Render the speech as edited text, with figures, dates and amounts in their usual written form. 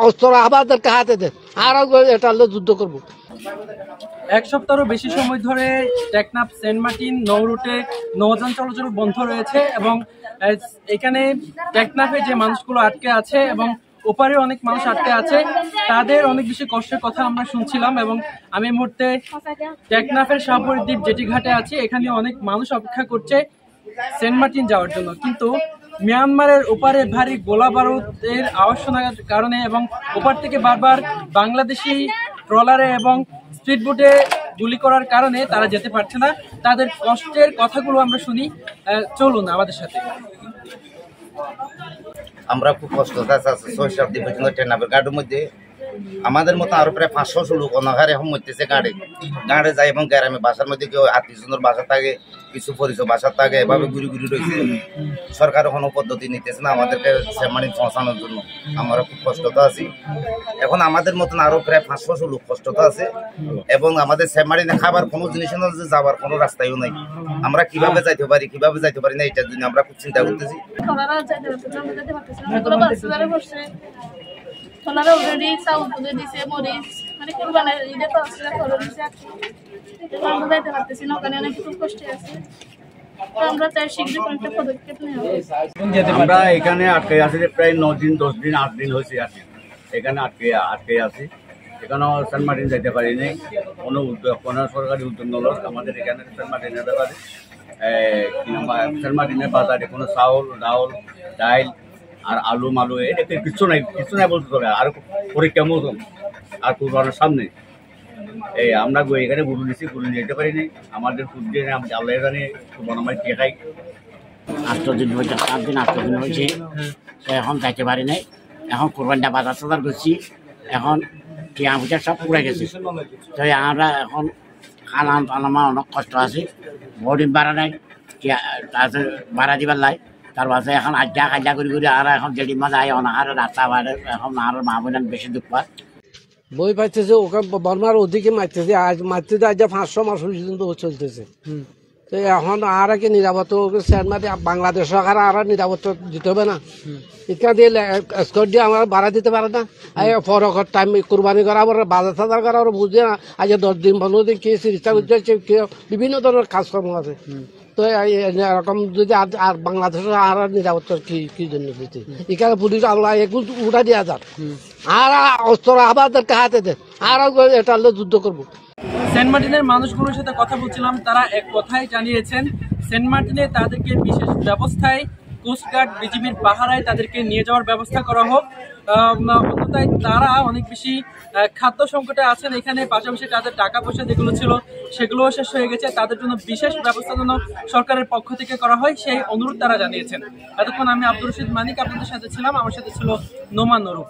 অস্ত্র আমাদেরকে হাতে দেন, আর এটা যুদ্ধ করবো। এক সপ্তাহেরও বেশি সময় ধরে টেকনাফ সেন্ট মার্টিন নৌ রুটে নৌযান চলাচল বন্ধ রয়েছে এবং এখানে টেকনাফে যে মানুষগুলো আটকে আছে এবং ওপারে অনেক মানুষ আটকে আছে, তাদের অনেক বেশি কষ্টের কথা আমরা শুনছিলাম। এবং আমি এই মুহূর্তে টেকনাফের শাহপরীদ্বীপ জেটি ঘাটে আছি। এখানে অনেক মানুষ অপেক্ষা করছে সেন্ট মার্টিন যাওয়ার জন্য, কিন্তু মিয়ানমারের ওপারে ভারী গোলা বারুদের আওয়াজ শোনার কারণে এবং ওপার থেকে বারবার বাংলাদেশি ট্রলারে এবং স্পিড বোটে গুলি করার কারণে তারা যেতে পারছে না। তাদের কষ্টের কথাগুলো আমরা শুনি, চলুন আমাদের সাথে। আমরা খুব কষ্ট আছে 6-7 দিন পর্যন্ত টেকনাফের গাড়ির মধ্যে আমাদের মতো আরো প্রায় 500 লোক অনাহারে এখন মরতেছে। গাড়ে যায় এবং গ্রামে বাসার মধ্যে কেউ আত্মীয়জনের বাসা থাকে, কিছু পরিচয় বাসা থাকে, এভাবে ঘুরি ঘুরি রয়েছে। সরকার কোনো পদ্ধতি নিতেছে না আমাদেরকে সেন্ট মার্টিন পৌঁছানোর জন্য। আমরা খুব কষ্টতে আছি। এখন আমাদের মতন আরো প্রায় 500 লোক কষ্টতে আছে এবং আমাদের সেন্ট মার্টিনে খাবার কোনো জিনিসের যাওয়ার কোনো রাস্তায়ও নাই। আমরা কিভাবে যাইতে পারি না, এটার জন্য আমরা খুব চিন্তা করতেছি। ওনারা অলরেডি চাউল তুলে দিছে, মরিচ মানে কুরবানের ঈদে তো আসলে করে দিছে। আমরা যাইতে পারতেছি না, ওখানে অনেক খুব কষ্টে আছে। আমরা চাই শীঘ্র একটা পদক্ষেপ নেওয়া। আমরা এখানে আটকে আছি প্রায় 9 দিন 10 দিন 8 দিন হয়েছে আছি এখানে আটকে আছি। এখানেও সেন্ট মার্টিন যাইতে পারি নাই, কোনো সরকারি উদ্যোগ নল। আমাদের এখানে সেন্ট মার্টিনের ব্যাপারে সেন্ট মার্টিনের বাজারে কোনো চাউল ডাইল আর আলু মালু এটা কিছু নাই বলতে চলে। আর পরীক্ষা মৌসুম আর কুরবানের সামনে আমরা এখানে গুরু নিয়ে যেতে পারি নাই। আমাদের ফুড দিয়ে আমি আল্লাহ জানি বনামাই খেয়ে খাই। 8 দিন হয়েছে, 7 দিন 8 দিন হয়েছে, এখন যাইতে পারি নাই। এখন কোরবানটা বাজার সাজার করছি, এখন টিয়া পয়সা সব পুড়ে গেছে। তো আমরা এখন খানা অনেক কষ্ট আছে, বডিম ভাড়া নাই, ভাড়া দিবার লাই। তার পাশে এখন খাজা করে আর এখন যেটি মাঝে আয় অনাহারে রাস্তা বাইরে এখন আর মা বোন বেশি দুঃখ পায়। বই পাইতেছে ওকে বর্মার ওদিকে মারতেছে, আজ 500 মাস পর্যন্ত চলতেছে। তো এখন আর কি নিরাপত্তা বাংলাদেশ সরকার আর নিরাপত্তা দিতে হবে না? এটা দিয়ে স্কট দিয়ে আমার ভাড়া দিতে পারে না? ফরকর টাইম কোরবানি করা বাজার সাজার করা বুঝে না। আজ 10 দিন 15 দিন কি চিকিৎসা করছে, বিভিন্ন ধরনের কাজকর্ম আছে। তো এরকম যদি আর বাংলাদেশের আর নিরাপত্তার কি জন্য দিতে? এখানে পুলিশ আল্লাহ উঠা দিয়া যান, আর অস্ত্র আমাদেরকে হাতে দেন, আর এটা যুদ্ধ করবো। সেন্ট মার্টিনের মানুষগুলোর সাথে কথা বলছিলাম, তারা এক কথাই জানিয়েছেন সেন্ট মার্টিনে তাদেরকে বিশেষ ব্যবস্থায় কোস্টগার্ড বিজিবির পাহারায় তাদেরকে নিয়ে যাওয়ার ব্যবস্থা করা হোক। অন্যথায় তারা অনেক বেশি খাদ্য সংকটে আছেন এখানে, পাশাপাশি তাদের টাকা পয়সা যেগুলো ছিল সেগুলোও শেষ হয়ে গেছে। তাদের জন্য বিশেষ ব্যবস্থা যেন সরকারের পক্ষ থেকে করা হয় সেই অনুরোধ তারা জানিয়েছেন। এতক্ষণ আমি আব্দুর রশিদ মানিক আপনাদের সাথে ছিলাম, আমার সাথে ছিল নোমান নুরু।